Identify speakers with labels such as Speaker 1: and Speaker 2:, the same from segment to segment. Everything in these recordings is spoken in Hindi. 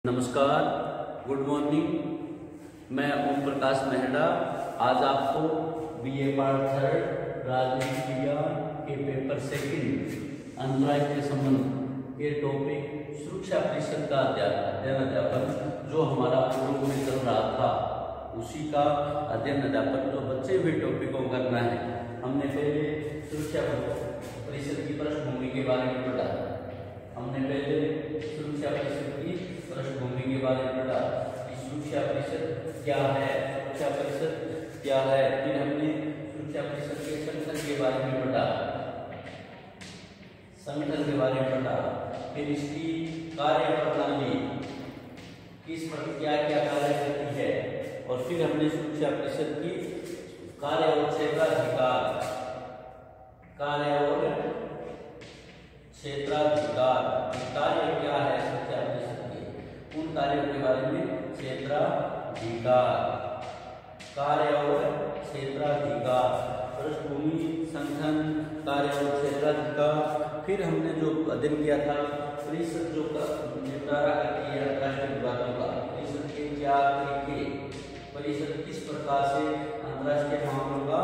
Speaker 1: नमस्कार, गुड मॉर्निंग। मैं ओम प्रकाश मेहरा आज आपको बीए पार्ट 3 राजनीति विज्ञान के पेपर सेकंड अंतर्राष्ट्रीय संबंध के टॉपिक सुरक्षा परिषद का अध्ययन जो हमारा पूर्व में चल रहा था उसी का अध्ययन अध्यापन जो बचे हुए टॉपिक को करना है। हमने पहले सुरक्षा परिषद की पृष्ठभूमि के बारे में पढ़ा। पृष्ठभूमि के बारे में पढ़ा कि सुरक्षा परिषद क्या है, सुरक्षा परिषद क्या है। फिर हमने सुरक्षा परिषद के संगठन के बारे में पढ़ा, संगठन के बारे में पढ़ा। फिर इसकी कार्य प्रणाली किस पर क्या क्या कार्य करती है, और फिर हमने सुरक्षा परिषद की कार्य और क्षेत्राधिकार कार्य क्या है सुरक्षा परिषद के, उन कार्यों के बारे में क्षेत्राधिकार कार्य और क्षेत्राधिकार, पृष्ठभूमि, संगठन, कार्य और क्षेत्राधिकार। फिर हमने जो अध्ययन किया था परिषद जो निपटारा करती है अंतर्राष्ट्रीय विवादों का, परिषद के क्या तरीके, परिषद किस प्रकार से अंतर्राष्ट्रीय मामलों का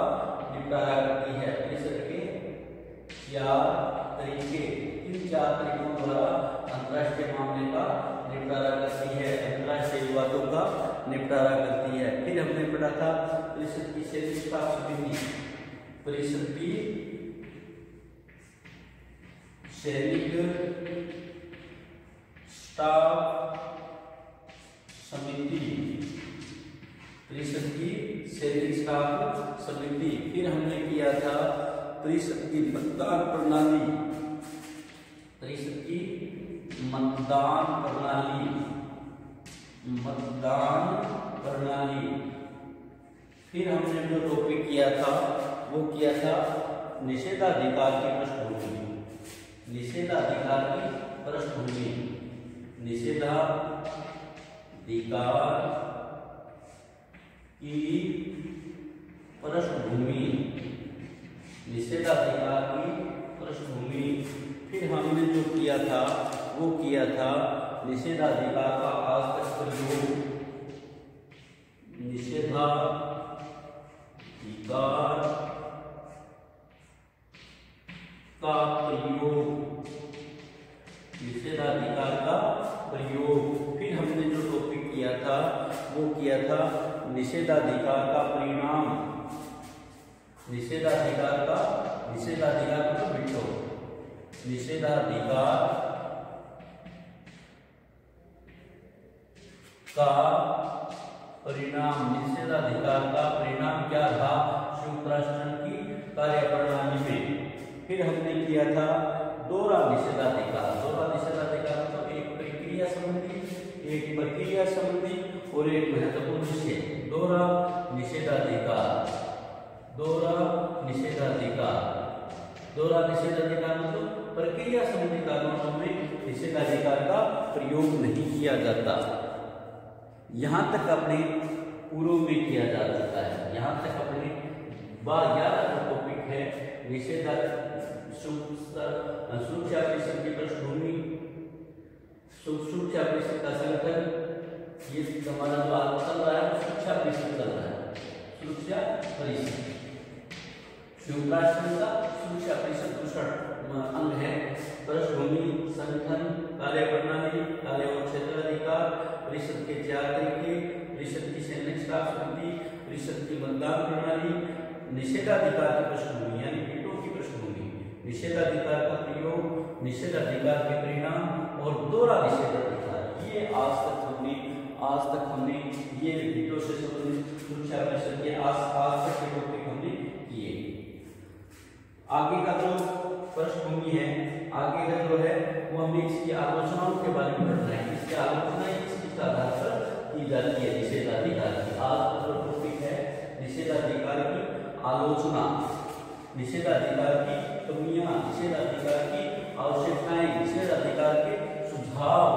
Speaker 1: निपटारा करती है, परिषद के क्या तरीके, इन 4 तरीकों द्वारा अंतर्राष्ट्रीय मामले का निपटारा करती है, अंतर्राष्ट्रीय विवादों का निपटारा करती है। फिर हमने पढ़ा था परिषद की सैनिक स्टाफ समिति, परिषद की सैनिक स्टाफ समिति, परिषद की सैनिक स्टाफ समिति। फिर हमने किया था परिषद की मतदान प्रणाली, परिषद की मतदान प्रणाली। फिर हमने जो टॉपिक किया था वो किया था निषेधाधिकार की पृष्ठभूमि, निषेधाधिकार की पृष्ठभूमि, निषेधाधिकार की पृष्ठभूमि, निषेधाधिकार की पृष्ठभूमि। फिर हमने जो किया था वो किया था निषेधाधिकार का आज तक प्रयोग, निषेधाधिकार का प्रयोग, निषेधाधिकार का प्रयोग। फिर हमने जो टॉपिक किया था वो किया था निषेधाधिकार का परिणाम, निषेधाधिकार को बिटो, निषेधाधिकार का परिणाम, निषेधाधिकार का परिणाम क्या था संयुक्त राष्ट्र संघ की कार्यप्रणाली में। फिर हमने किया था दोहरा निषेधाधिकार, दोहरा निषेधाधिकार मतलब एक प्रक्रिया संबंधी और एक महत्वपूर्ण विषय, दोहरा निषेधाधिकार, दोहरा निषेधाधिकार मतलब प्रक्रिया संबंधी कानूनों में निषेधाधिकार का प्रयोग नहीं किया जाता। यहाँ तक अपने पूर्व में किया जा सकता है। यहाँ तक अपने 11 टॉपिक है सुरक्षा परिषद की पृष्ठभूमि, सुरक्षा परिषद का संगठन, ये हमारा जो चल रहा है सुरक्षा परिषद चल रहा है, सुरक्षा परिषद संयुक्त राष्ट्र संघ का सुरक्षा परिषद दूसरा अंग है। पृष्ठभूमि, संगठन, कार्यप्रणाली, कार्य और क्षेत्राधिकार, परिषद के 4 तरीके, परिषद की सैनिक स्टाफ समिति, परिषद की मतदान प्रणाली, निषेधाधिकार की पृष्ठभूमि यानी वीटो की पृष्ठभूमि, निषेधाधिकार का प्रयोग, निषेधाधिकार के परिणाम और दोहरा निषेधाधिकार। ये आज तक हमने ये वीटो से संबंधित सुरक्षा परिषद के आज तक के टॉपिक हमने किए। आगे का जो पृष्ठभूमि है, आगे का जो है वो हमने इसकी आलोचनाओं के बारे में पढ़ रहे हैं। इसकी आलोचना किस आधार पर की जाती है, निषेधाधिकार की। आज का जो टॉपिक है निषेधाधिकार की आलोचना, निषेधाधिकार की कमियां, निषेधाधिकार की आवश्यकताएं, निषेधाधिकार के सुझाव,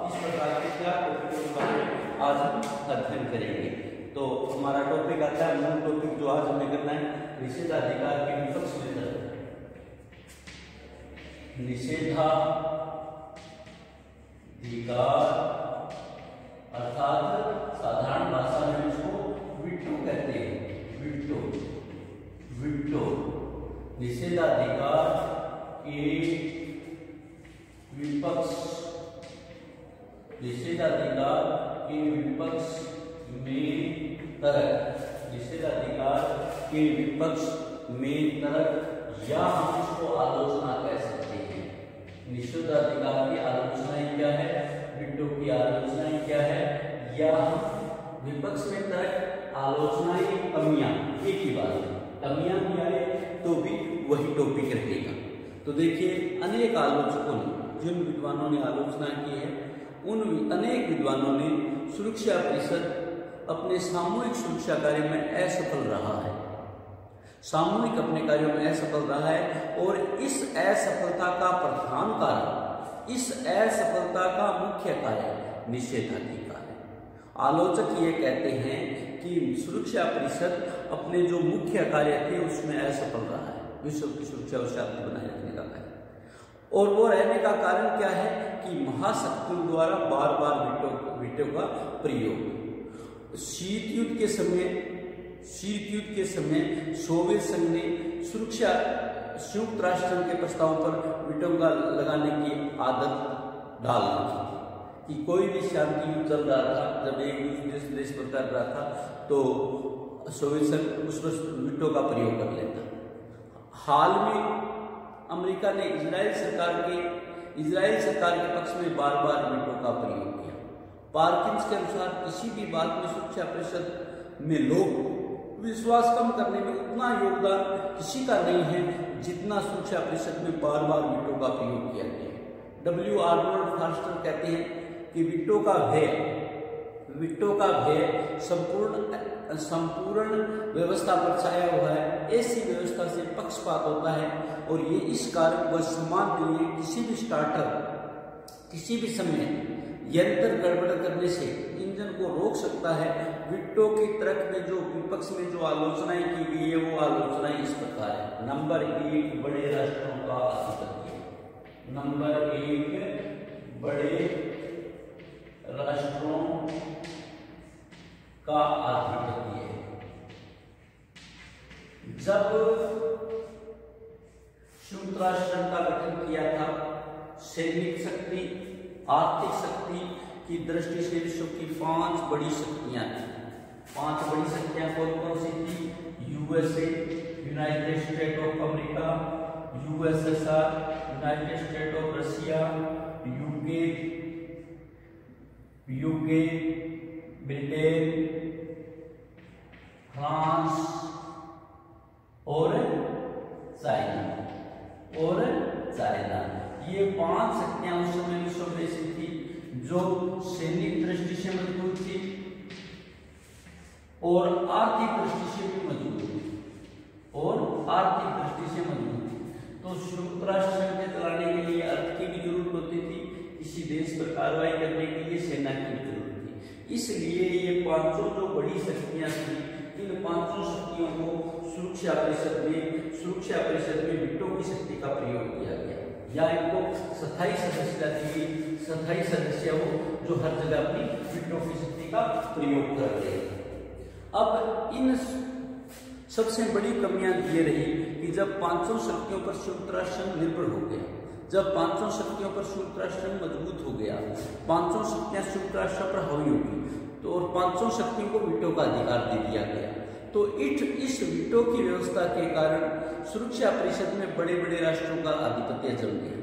Speaker 1: इस प्रकार के क्या टॉपिकों के बारे में आज हम अध्ययन करेंगे। तो हमारा टॉपिक आता है, मूल टॉपिक जो आज हमें करना है निषेधाधिकार के विपक्ष में निषेधाधिकार निषेधाधिकार के विपक्ष में तर्क, निषेधाधिकार के विपक्ष में तर्क, या हम इसको आलोचना कह सकते हैं। निषेधाधिकार की आलोचनाएं क्या है, वीटो की आलोचनाएं क्या है, या विपक्ष में तर्क, आलोचनाएं, कमियां, एक ही बात है। कमियां भी आए तो भी वही टॉपिक रहेगा। तो देखिए अनेक आलोचकों ने, जिन विद्वानों ने आलोचना की है, उन अनेक विद्वानों ने सुरक्षा परिषद अपने सामूहिक सुरक्षा कार्य में असफल रहा है, सामूहिक अपने कार्यों में असफल रहा है। और इस असफलता का प्रधान कारण, इस असफलता का मुख्य कारण निषेधाधिकार है। आलोचक ये कहते हैं कि सुरक्षा परिषद अपने जो मुख्य कार्य थे उसमें असफल रहा है, विश्व की सुरक्षा और शांति बनाए रखने का कार्य। और वो रहने का कारण क्या है कि महाशक्तियों द्वारा बार बार वीटो का प्रयोग। शीत युद्ध के समय सोवियत संघ ने सुरक्षा संयुक्त राष्ट्र संघ के प्रस्तावों पर वीटो का लगाने की आदत डाल रखी थी कि कोई भी शांति युद्ध चल रहा था, जब एक देश पर कर रहा था तो सोवियत संघ उस पर वीटो का प्रयोग कर लेता। हाल में अमेरिका ने इजराइल सरकार के पक्ष में बार बार वीटो का प्रयोग किया। पार्किंस के अनुसार किसी भी बात में सुरक्षा परिषद में लोग विश्वास कम करने में उतना योगदान किसी का नहीं है जितना सुरक्षा परिषद में बार बार वीटो का प्रयोग किया गया। डब्ल्यू आर्नोल्ड फॉस्टर कहते हैं कि वीटो का भय संपूर्ण व्यवस्था पर छाया हुआ है। ऐसी व्यवस्था से पक्षपात होता है और ये इस कारण वह सम्मान के लिए किसी भी स्टार्टर किसी भी समय यंत्र गड़बड़ करने से इंजन को रोक सकता है। वीटो की तर्क में जो विपक्ष में जो आलोचनाएं की गई है वो आलोचनाएं इस प्रकार है। नंबर 1, बड़े राष्ट्रों का आधिपत्य। नंबर 1, बड़े राष्ट्रों का आधिपत्य। जब संयुक्त राष्ट्र संघ का गठन किया था, सैनिक शक्ति, आर्थिक शक्ति की दृष्टि से विश्व की 5 बड़ी शक्तियां थी। 5 बड़ी शक्तियां कौन कौन सी थी? USA, United state of America, USSR, United state of Russia, UK, Britain, France और चाइना। ये 5 शक्तियां उस समय विश्व में से थी जो सैनिक दृष्टि से मजबूत थी और आर्थिक दृष्टि से भी मजबूत थी तो संयुक्त राष्ट्र संघ के चलाने के लिए अर्थ की भी जरूरत होती थी, किसी देश पर कार्रवाई करने के लिए सेना की भी जरूरत थी। इसलिए ये 5 जो बड़ी शक्तियां थी, इन 5 शक्तियों को सुरक्षा परिषद में वीटो की शक्ति का प्रयोग किया गया, या इनको स्थायी सदस्यता दी, स्थायी सदस्य हो जो हर जगह अपनी वीटो की शक्ति का प्रयोग कर रहे हैं। अब इन सबसे बड़ी कमियां ये रही कि जब 5 शक्तियों पर संयुक्त राष्ट्र संघ निर्भर हो गया, जब 5 शक्तियों पर संयुक्त राष्ट्र संघ मजबूत हो गया, 5 शक्तियां संयुक्त राष्ट्र पर हावी होगी, तो और 5 शक्तियों को वीटो का अधिकार दे दिया गया। तो इस वीटो की व्यवस्था के कारण सुरक्षा परिषद में बड़े बड़े राष्ट्रों का आधिपत्य जम गया।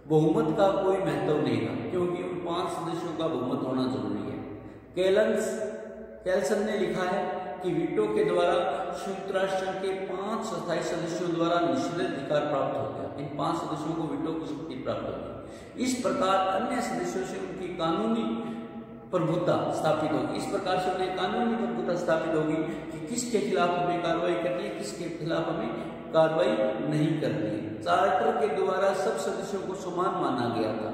Speaker 1: बहुमत का कोई महत्व नहीं था, क्योंकि उन 5 सदस्यों का बहुमत होना जरूरी है। कैल्सन ने लिखा है कि वीटो के द्वारा संयुक्त राष्ट्र संघ के 5 स्थायी सदस्यों द्वारा निषेधाधिकार प्राप्त हो गया। इन 5 सदस्यों को वीटो की शक्ति प्राप्त होगी। इस प्रकार अन्य सदस्यों से उनकी कानूनी प्रभुता स्थापित होगी। इस प्रकार से उन्हें कानूनी प्रभुता स्थापित होगी कि किसके खिलाफ हमें कार्रवाई करनी है, किसके खिलाफ हमें कार्रवाई नहीं करनी है। चार्टर के द्वारा सब सदस्यों को समान माना गया था,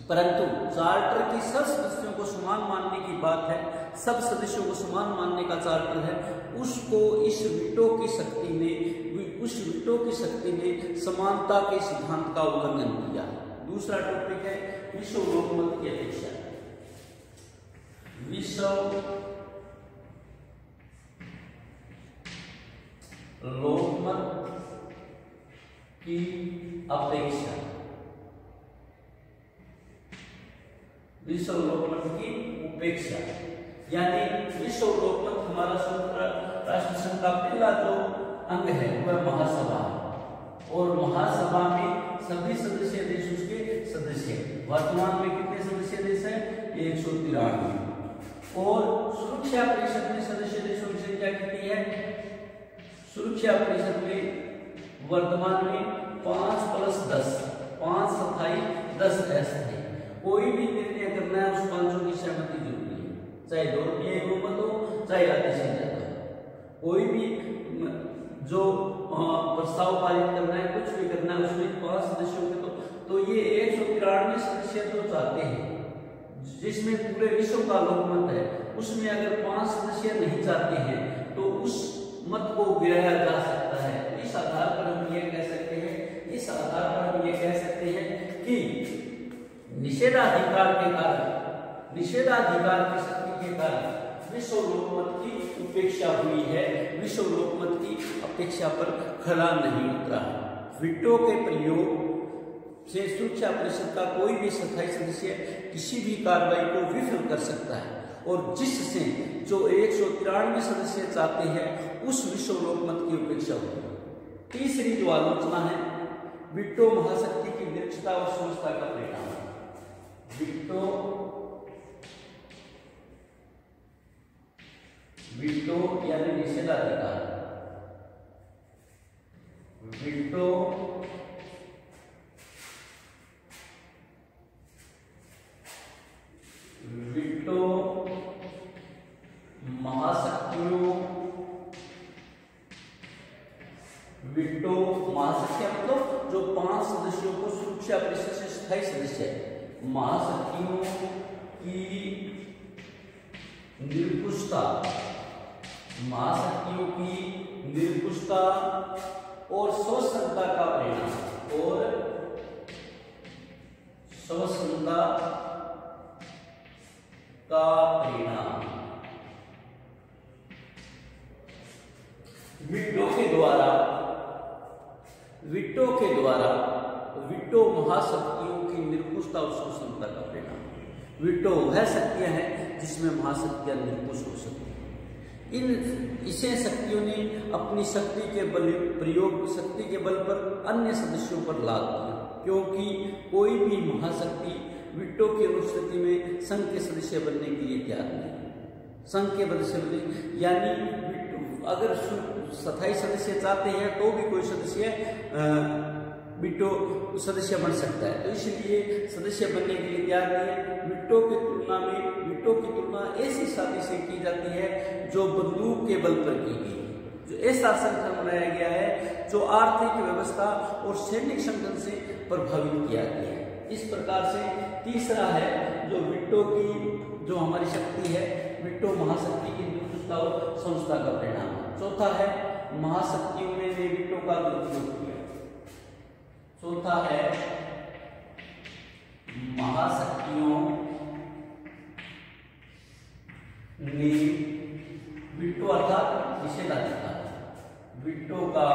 Speaker 1: परंतु चार्टर की सब सदस्यों को समान मानने की बात है, सब सदस्यों को समान मानने का चार्टर है, उसको इस वीटो की शक्ति ने समानता के सिद्धांत का उल्लंघन किया। दूसरा टॉपिक है विश्व लोकमत की अपेक्षा। विश्व लोकमत की अपेक्षा। विश्वावलोकन की उपेक्षा, यानी विश्वावलोकन हमारा संयुक्त राष्ट्र संघ का पहला जो अंग है वह महासभा है, और महासभा में सभी सदस्य देश उसके सदस्य हैं। वर्तमान में कितने सदस्य देश हैं? 193। और सुरक्षा परिषद में सदस्य देशों की संख्या कितनी है? सुरक्षा परिषद में वर्तमान में 5 + 10, 5 + 10 है। कोई भी निर्णय करना है उस 5 की सहमति जरूरी है, चाहे 2 रुपये बहुमत हो, चाहे आधी से ज्यादा हो। कोई भी जो प्रस्ताव पारित करना है, कुछ भी करना है, उसमें 5 सदस्यों के तो ये 193 सदस्य जो चाहते हैं, जिसमें पूरे विश्व का लोकमत है, उसमें अगर 5 सदस्य नहीं चाहते हैं तो उस मत को गिराया जा सकता है। इस आधार पर हम ये कह सकते हैं, इस आधार पर हम ये कह सकते हैं कि निषेधाधिकार के कारण, निषेधाधिकार की शक्ति के कारण विश्व लोकमत की उपेक्षा हुई है, विश्व लोकमत की अपेक्षा पर खरा नहीं उतरा है। वीटो के प्रयोग से सुरक्षा परिषद का कोई भी स्थायी सदस्य किसी भी कार्रवाई को विफल कर सकता है, और जिससे जो 193 सदस्य चाहते हैं उस विश्व लोकमत की उपेक्षा होगी। तीसरी जो आलोचना है, वीटो महाशक्ति की निरक्षता और समझता का परिणाम। वीटो यानी निषेधाधिकार, वीटो महाशक्तियों, वीटो महाशक्तियां मतलब जो 5 सदस्यों को सुरक्षा परिषद से स्थायी सदस्य है, महाशक्तियों की निरंकुशता, महाशक्तियों की निरंकुशता और स्वतंत्रता का परिणाम, और स्वतंत्रता का परिणाम। वीटो के द्वारा वीटो महाशक्तियों की निरंकुशता और स्वतंत्रता का परिणाम। वीटो वह शक्तियां हैं जिसमें महाशक्तियां निरंकुश हो सकती हैं। इसे शक्तियों ने अपनी शक्ति के बल पर अन्य सदस्यों पर लाद दिया, क्योंकि कोई भी महाशक्ति वीटो की अनुस्थिति में संघ के सदस्य बनने के लिए तैयार नहीं। संघ के सदस्य यानी अगर स्थायी सदस्य चाहते हैं तो भी कोई सदस्य वीटो सदस्य बन सकता है, तो इसलिए सदस्य बनने के लिए तैयार नहीं है। वीटो की तुलना ऐसी शादी से की जाती है जो बंदूक के बल पर की गई, जो ऐसा संगठन बनाया गया है जो आर्थिक व्यवस्था और सैनिक संगठन से प्रभावित किया गया है। इस प्रकार से तीसरा है जो वीटो की जो हमारी शक्ति है, वीटो महाशक्ति की निरंकुशता और संस्था का परिणाम। चौथा है महाशक्तियों ने वीटो का दुरुपयोग किया। चौथा है महाशक्तियों ने वीटो अर्थात निषेधाधिकार, वीटो का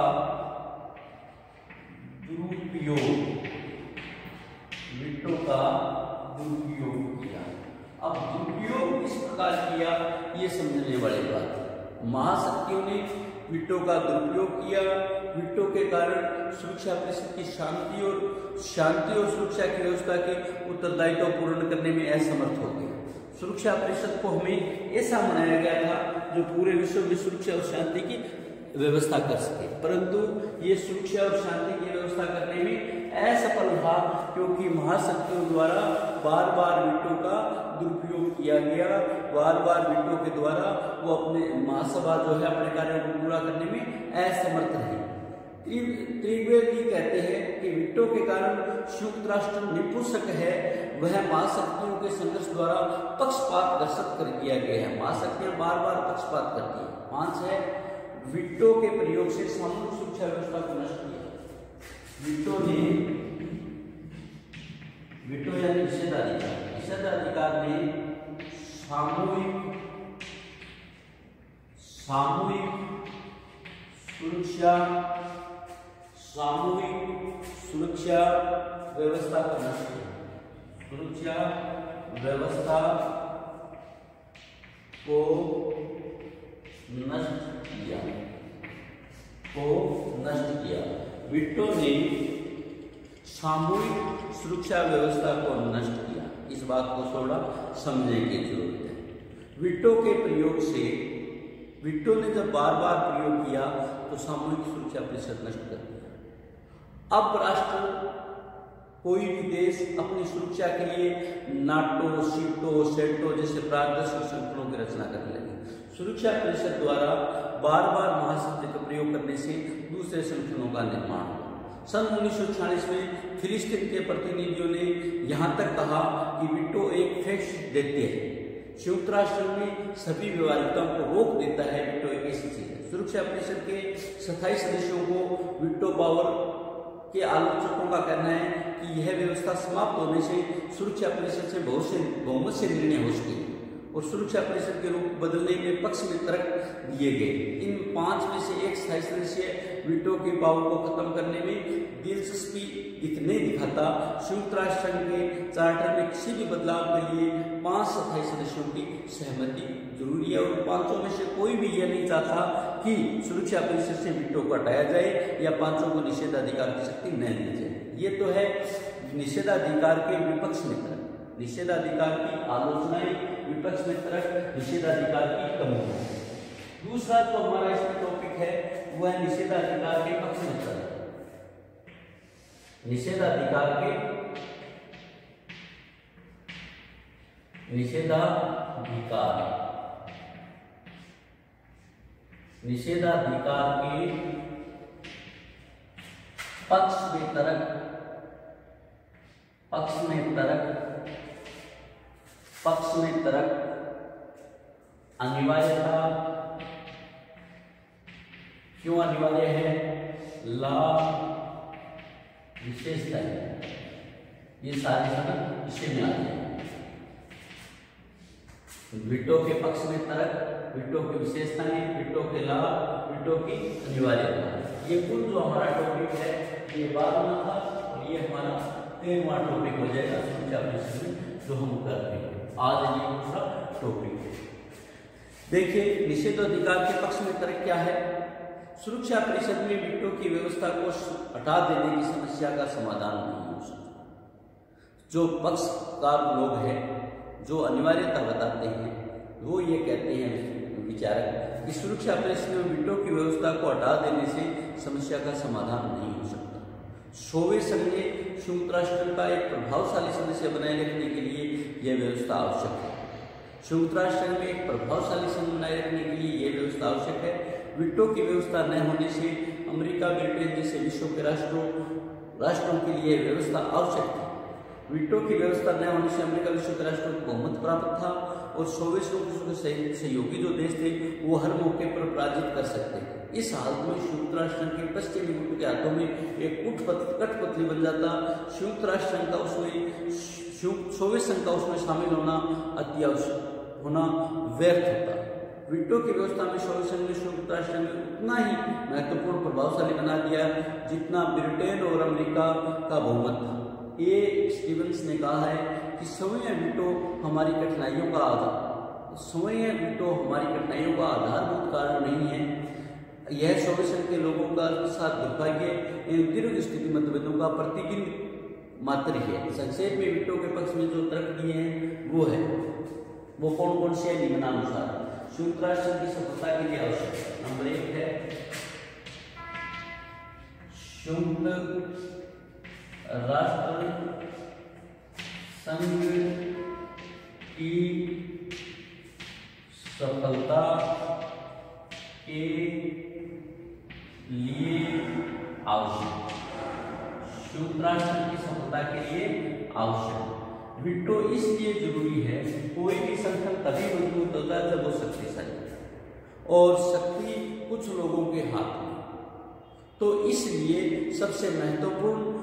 Speaker 1: दुरुपयोग, वीटो का दुरुपयोग किया। अब दुरुपयोग किस प्रकार किया ये समझने वाली बात है। महाशक्तियों ने वीटो का दुरुपयोग किया, वीटो के कारण सुरक्षा परिषद की शांति और सुरक्षा की व्यवस्था के उत्तरदायित्व पूर्ण करने में असमर्थ हो गए। सुरक्षा परिषद को हमें ऐसा बनाया गया था जो पूरे विश्व में सुरक्षा और शांति की व्यवस्था कर सके, परंतु ये सुरक्षा और शांति की व्यवस्था करने में असफल रहा, क्योंकि महाशक्तियों द्वारा बार बार वीटो का दुरुपयोग किया गया। बार बार वीटो के द्वारा वो अपने महासभा जो है अपने कार्यों को पूरा करने में असमर्थ रहे। त्रिवेदी कहते हैं कि वीटो के कारण संयुक्त राष्ट्र निपुंसक है, वह महाशक्तियों के संघर्ष द्वारा पक्षपात ग्रस्त कर किया गया है। महाशक्तियां बार बार पक्षपात करती है। 5 है वीटो के प्रयोग से सामूहिक सुरक्षा व्यवस्था को नष्ट किया। वीटो यानी निषेधाधिकार ने सामूहिक सुरक्षा व्यवस्था को नष्ट किया। सुरक्षा व्यवस्था को नष्ट किया। विट्टो ने सामूहिक सुरक्षा व्यवस्था को नष्ट किया। इस बात को थोड़ा समझने की जरूरत है। विट्टो के प्रयोग से, विट्टो ने जब बार बार प्रयोग किया तो सामूहिक सुरक्षा परिषद नष्ट कर दिया। अब राष्ट्र, कोई भी देश अपनी सुरक्षा के लिए नाटो, सीटो, सेटो जैसे प्रादेशिक संगठनों की रचना करने लगे। सुरक्षा परिषद द्वारा बार बार महाशक्ति का प्रयोग करने से दूसरे संगठनों का निर्माण हुआ। सन 1946 में फिलिस्तीन के प्रतिनिधियों ने यहाँ तक कहा कि विट्टो एक फैक्स देते हैं, संयुक्त राष्ट्र में सभी व्यवहारिकताओं को रोक देता है। विट्टो एक ऐसी चीज है। सुरक्षा परिषद के 27 सदस्यों को विट्टो पावर के आलोचकों का कहना है कि यह व्यवस्था समाप्त होने से सुरक्षा परिषद से बहुमत से निर्णय हो सके और सुरक्षा परिषद के रूप बदलने के पक्ष में तर्क दिए गए। इन 5 में से एक स्थायी सदस्य विट्टो की पावर को खत्म करने में दिलचस्पी इतने दिखाता। संयुक्त राष्ट्र संघ के चार्टर में किसी भी बदलाव के लिए 5 स्थायी सदस्यों की सहमति जरूरी है और 5 में से कोई भी यह नहीं चाहता कि सुरक्षा परिषद से विट्टो को हटाया जाए या 5 को निषेधाधिकार की शक्ति न दी जाए। ये तो है निषेधाधिकार के विपक्ष में तर्क, निषेधाधिकार की आलोचनाएं, विपक्ष में तर्क, निषेधाधिकार की कमी। दूसरा तो हमारा इसमें टॉपिक है वह है निषेधाधिकार के पक्ष में तर्क। निषेधाधिकार के पक्ष में तर्क अनिवार्यता। क्यों अनिवार्य है? लाभ, विशेषता, ये सारे शब्द इसी में आते हैं। विट्टो के पक्ष में तर्क, विट्टो की विशेषताएं, विट्टो के लाभ, विट्टो की अनिवार्यता। ये कुल जो हमारा टॉपिक है ये 12वां था और ये हमारा 13वां टॉपिक हो जाएगा सुरक्षा परिषद में जो हम कर रहे हैं। आज ये दूसरा टॉपिक है। देखिए निषेधाधिकार के पक्ष में तर्क क्या है? सुरक्षा परिषद में विट्टो की व्यवस्था को हटा देने की समस्या का समाधान नहीं हो सकता। जो पक्षकार लोग हैं जो अनिवार्यता बताते हैं वो ये कहते हैं विचारक कि सुरक्षा परिषद में विट्टो की व्यवस्था को हटा देने से समस्या का समाधान नहीं हो सकता। सोवियत संघ ने संयुक्त राष्ट्र का एक प्रभावशाली सदस्य बनाए रखने के लिए यह व्यवस्था आवश्यक है। संयुक्त राष्ट्र में एक प्रभावशाली संघ बनाए रखने के लिए यह व्यवस्था आवश्यक है। विट्टो की व्यवस्था न होने से अमेरिका, ब्रिटेन जैसे विश्व के राष्ट्रों के लिए व्यवस्था आवश्यक थी। विट्टो की व्यवस्था न होने से अमेरिका विश्व के राष्ट्रों को बहुमत प्राप्त था और सोवियत के सहयोगी जो देश थे वो हर मौके पर पराजित कर सकते थे। इस हालत में संयुक्त राष्ट्र के पश्चिमी गुट के हाथों में एक कठपुतली बन जाता। संयुक्त राष्ट्र का उसमें सोवियत संघ का उसमें शामिल होना अति आवश्यक होना व्यर्थ होता। विट्टो की व्यवस्था में सोवियत संघ ने संयुक्त राष्ट्र में उतना ही महत्वपूर्ण प्रभावशाली बना दिया जितना ब्रिटेन और अमेरिका का बहुमत था। ए स्टीवंस ने कहा है कि स्वयं विट्टो हमारी कठिनाइयों का आधारभूत कारण नहीं है। यह सोवियत संघ के लोगों का साथ दुर्भाग्य एवं दीर्घ स्थिति मतभेदों का प्रतिबिंब मात्र है। संक्षेप में विट्टो के पक्ष में जो तर्क दिए हैं वो कौन कौन से है निम्नानुसार। संयुक्त राष्ट्र की सफलता के लिए आवश्यक नंबर 1 है संयुक्त राष्ट्र संघ की सफलता के लिए आवश्यक। संयुक्त राष्ट्र की सफलता के लिए आवश्यक। विट्टो इसलिए जरूरी है, कोई भी संगठन तभी मजबूत होता है जब वो शक्तिशाली है और शक्ति कुछ लोगों के हाथ में। तो इसलिए सबसे महत्वपूर्ण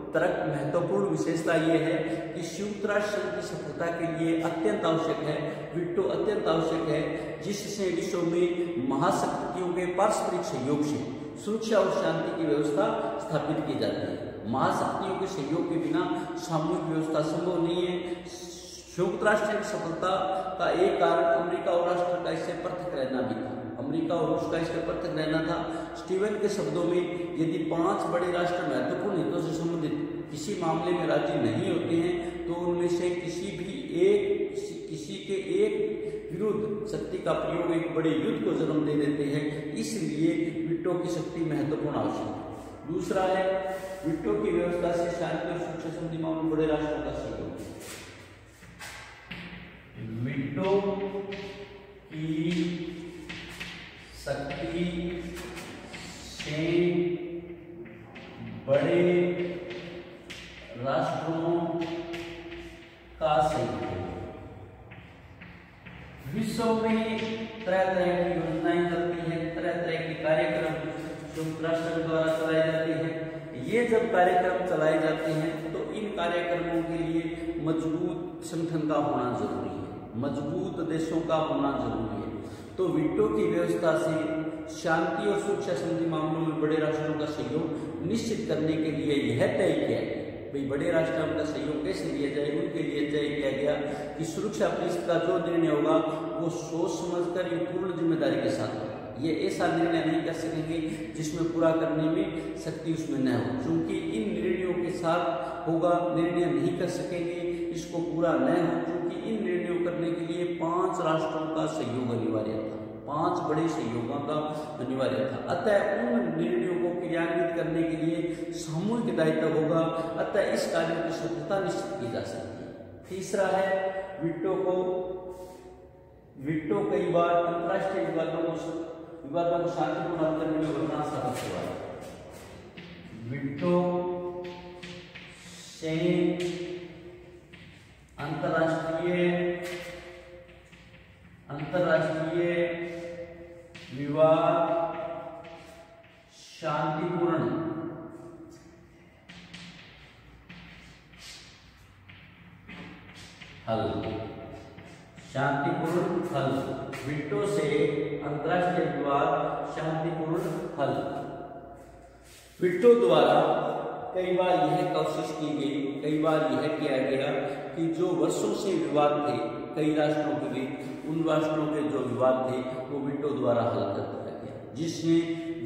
Speaker 1: महत्वपूर्ण विशेषता ये है कि संयुक्त राष्ट्र की सफलता के लिए अत्यंत आवश्यक है, विट्टो अत्यंत आवश्यक है, जिससे विश्व में महाशक्तियों के पारस्परिक सहयोग से सुरक्षा और शांति की व्यवस्था स्थापित की जाती है। महाशक्तियों के सहयोग के बिना सामूहिक व्यवस्था संभव नहीं है। संयुक्त राष्ट्र की सफलता का एक कारण अमेरिका और राष्ट्र का इससे पृथक रहना भी था। अमेरिका और रूस का इससे पृथक रहना था। स्टीवन के शब्दों में, यदि 5 बड़े राष्ट्र महत्वपूर्ण हितों से संबंधित किसी मामले में राजी नहीं होते हैं तो उनमें से किसी के एक विरुद्ध शक्ति का प्रयोग एक बड़े युद्ध को जन्म दे देते हैं। इसलिए वीटो की शक्ति महत्वपूर्ण आवश्यक है। दूसरा है वीटो की व्यवस्था से शांति और सुरक्षा संबंधी मामलों में बड़े राष्ट्रों का सहयोग। वीटो की शक्ति से बड़े राष्ट्रों का सहयोग। विश्व में तरह तरह की योजनाएं चलती हैं, तरह तरह के कार्यक्रम संयुक्त राष्ट्र द्वारा चलाए जाते हैं। ये जब कार्यक्रम चलाए जाते हैं तो इन कार्यक्रमों के लिए मजबूत संगठन का होना जरूरी है, मजबूत देशों का होना जरूरी है। तो वीटो की व्यवस्था से शांति और सुरक्षा संबंधी मामलों में बड़े राष्ट्रों का सहयोग निश्चित करने के लिए यह तय किया गया। भाई बड़े राष्ट्रों का सहयोग कैसे लिया जाए, उनके लिए तय किया गया कि सुरक्षा परिषद का जो निर्णय होगा वो सोच समझकर ये पूर्ण जिम्मेदारी के साथ होगा। ये ऐसा निर्णय नहीं कर सकेंगे जिसमें पूरा करने में शक्ति उसमें न हो, क्योंकि इन निर्णयों के साथ होगा, निर्णय नहीं कर सकेंगे, इसको पूरा न हो, क्योंकि इन निर्णयों करने के लिए 5 राष्ट्रों का सहयोग अनिवार्य था, 5 बड़े सहयोगों का अनिवार्य था। अतः उन निर्णयों को क्रियान्वित करने के लिए सामूहिक दायित्व होगा। अतः इस कार्य की सफलता निश्चित की जा सकती है। तीसरा है वीटो कई बार अंतर्राष्ट्रीय विवादों को शांतिपूर्ण हल करने में वरदान साबित हुआ है। वीटो से अंतर्राष्ट्रीय विवाद शांतिपूर्ण हल। वीटो से अंतर्राष्ट्रीय विवाद शांतिपूर्ण हल। वीटो द्वारा कई बार यह कोशिश की गई, कई बार यह किया गया कि जो वर्षों से विवाद थे कई राष्ट्रों के बीच, उन राष्ट्रों के जो विवाद थे वो वीटो द्वारा हल कर दिया गया, जिससे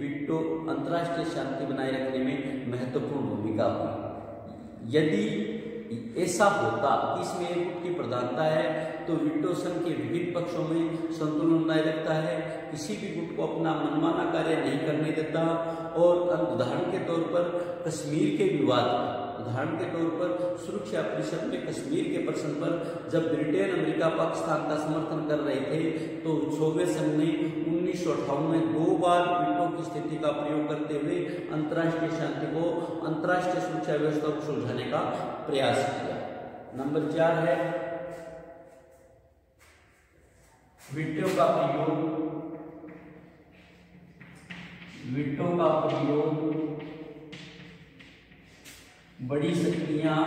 Speaker 1: वीटो अंतर्राष्ट्रीय शांति बनाए रखने में महत्वपूर्ण भूमिका हुई। यदि ऐसा होता कि इसमें एक की प्रधानता है तो वीटो संघ के विभिन्न पक्षों में संतुलन बनाए रखता है, किसी भी गुट को अपना मनमाना कार्य नहीं करने देता। और उदाहरण के तौर पर कश्मीर के विवाद, उदाहरण के तौर पर सुरक्षा परिषद में कश्मीर के प्रश्न पर जब ब्रिटेन, अमेरिका, पाकिस्तान का समर्थन कर रहे थे तो सोवियत संघ ने 1958 में 2 बार वीटो की स्थिति का प्रयोग करते हुए अंतर्राष्ट्रीय शांति को, अंतर्राष्ट्रीय सुरक्षा व्यवस्था को सुलझाने का प्रयास किया। नंबर 4 है वीटो का प्रयोग बड़ी शक्तियां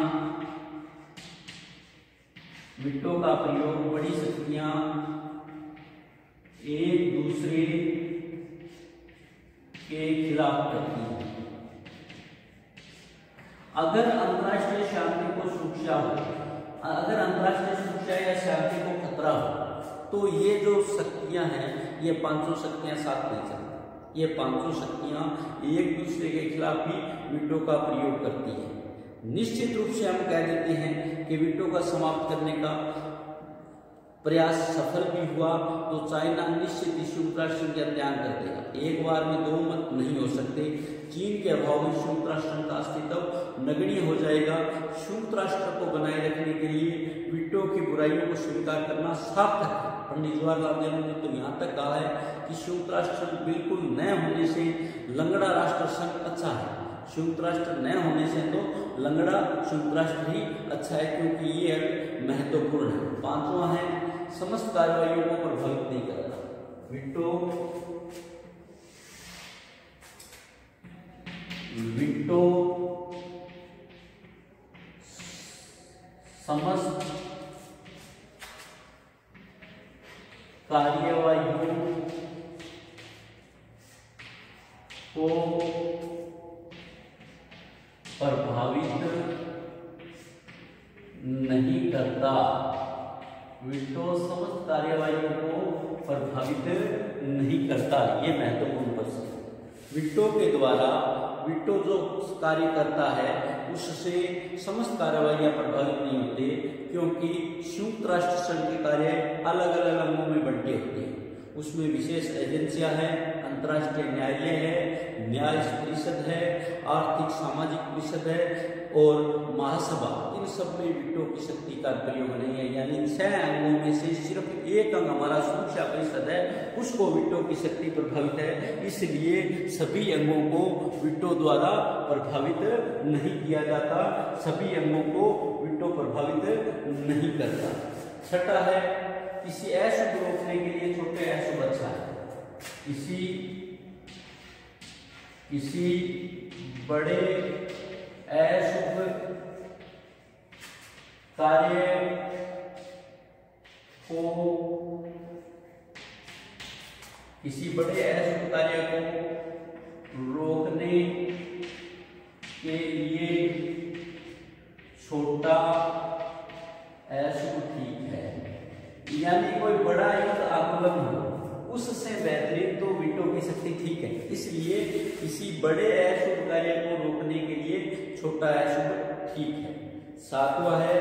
Speaker 1: एक दूसरे के खिलाफ करती हैं। अगर अंतर्राष्ट्रीय शांति को सुरक्षा हो, अगर अंतर्राष्ट्रीय सुरक्षा या शांति को खतरा हो तो ये जो शक्तियां हैं, ये 500 शक्तियां साथ नहीं चलती। ये 500 शक्तियां एक दूसरे के खिलाफ ही वीटो का प्रयोग करती हैं। निश्चित रूप से हम कह देते हैं कि वीटो का समाप्त करने का प्रयास सफल भी हुआ तो चाइना निश्चित ही संयुक्त राष्ट्र का त्याग कर देगा। एक बार में 2 मत नहीं हो सकते। चीन के अभाव में संयुक्त राष्ट्र का अस्तित्व नगण्य हो जाएगा। संयुक्त राष्ट्र को बनाए रखने के लिए वीटो की बुराइयों को स्वीकार करना सार्थक है। पंडित जवाहरलाल नेहरू ने तो यहाँ तक कहा है कि संयुक्त राष्ट्र बिल्कुल न होने से लंगड़ा राष्ट्र संघ अच्छा है, संयुक्त राष्ट्र न होने से तो लंगड़ा संयुक्त राष्ट्र ही अच्छा है, क्योंकि ये महत्वपूर्ण है। 5वां है समस्त कार्रवाइयों को प्रभावित नहीं करता। वीटो समस्त कार्यवाहियों को प्रभावित वीटो समस्त कार्यवाहियों को प्रभावित नहीं करता। ये महत्वपूर्ण प्रश्न है। वीटो के द्वारा वीटो जो कार्य करता है उससे समस्त कार्यवाहियां प्रभावित नहीं होती, क्योंकि संयुक्त राष्ट्र संघ के कार्य अलग अलग अंगों में बंटे होते हैं। उसमें विशेष एजेंसियां हैं, अंतर्राष्ट्रीय न्यायालय है, न्याय परिषद है, आर्थिक सामाजिक परिषद है और महासभा। इन सब में वीटो की शक्ति का प्रयोग नहीं है, यानी 6 अंगों में से सिर्फ एक अंग हमारा सुरक्षा परिषद है, उसको वीटो की शक्ति प्रभावित है। इसलिए सभी अंगों को वीटो द्वारा प्रभावित नहीं किया जाता, सभी अंगों को वीटो प्रभावित नहीं करता। छठा है, किसी अशुभ रोकने के लिए छोटे अशुभ अच्छा है। किसी बड़े अशुभ कार्य को रोकने के लिए छोटा अशुभ ठीक है। यानी कोई बड़ा युद्ध आंदोलन हो उससे बेहतरीन तो वीटो की शक्ति ठीक है। इसलिए किसी बड़े अशुभ कार्य को रोकने के लिए छोटा अशुभ ठीक है। सातवां है,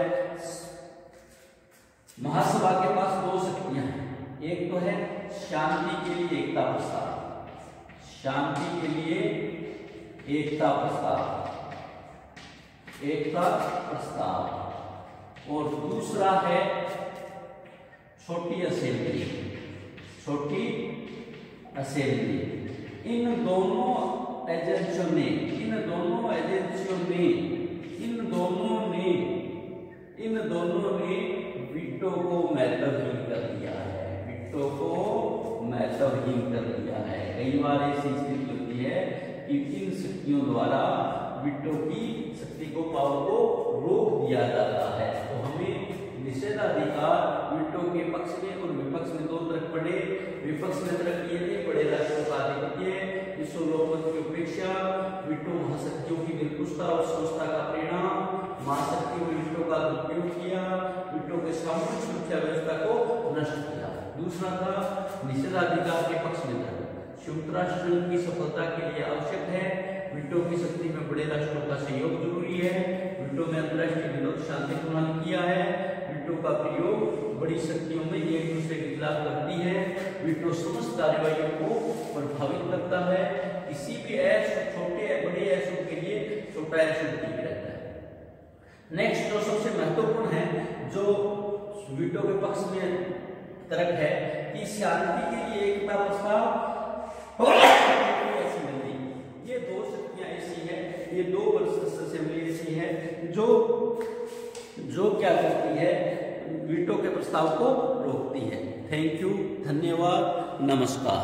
Speaker 1: महासभा के पास 2 शक्तियां हैं। एक तो है शांति के लिए एकता प्रस्ताव, शांति के लिए एकता प्रस्ताव, और दूसरा है छोटी असेंबली। इन दोनों एजेंसियों ने वीटो को महत्वहीन कर दिया है। कई बार ऐसी स्थिति होती है कि इन शक्तियों द्वारा वीटो की शक्ति को, पावर को रोक दिया जाता है। तो हमें निषेधाधिकार वीटो के पक्ष में और विपक्ष में 2 तरफ पड़े। विपक्ष में तरफ ये थे बड़े राष्ट्रों का आधिपत्य, विश्वलोकमत की उपेक्षा, वीटो महाशक्तियों की निरंकुशता और संस्था का परिणाम, महाशक्तियों ने वीटो का दुरुपयोग किया, वीटो के सामूहिक सुरक्षा व्यवस्था को नष्ट किया। दूसरा था निषेधाधिकार के पक्ष में था, संयुक्त राष्ट्र संघ की सफलता के लिए आवश्यक है, वीटो की शक्ति में बड़े राष्ट्रों का सहयोग जरूरी है, वीटो में अंतर्राष्ट्रीय विरोध शांति प्रदान किया है, वीटो का प्रयोग बड़ी शक्तियों में एक दूसरे के खिलाफ करती है, वीटो समस्त कार्यवाहियों को प्रभावित करता है। किसी भी छोटे बड़े अशुभ के लिए छोटा अशुभ ठीक रहता है। नेक्स्ट जो सबसे महत्वपूर्ण है, जो वीटो के पक्ष में तर्क है कि शांति के लिए एकता प्रस्ताव, ये 2 शक्तियां ऐसी है, ये 2 वर्सेस असेंबली ऐसी है जो क्या करती है, वीटो के प्रस्ताव को रोकती है। थैंक यू, धन्यवाद, नमस्कार।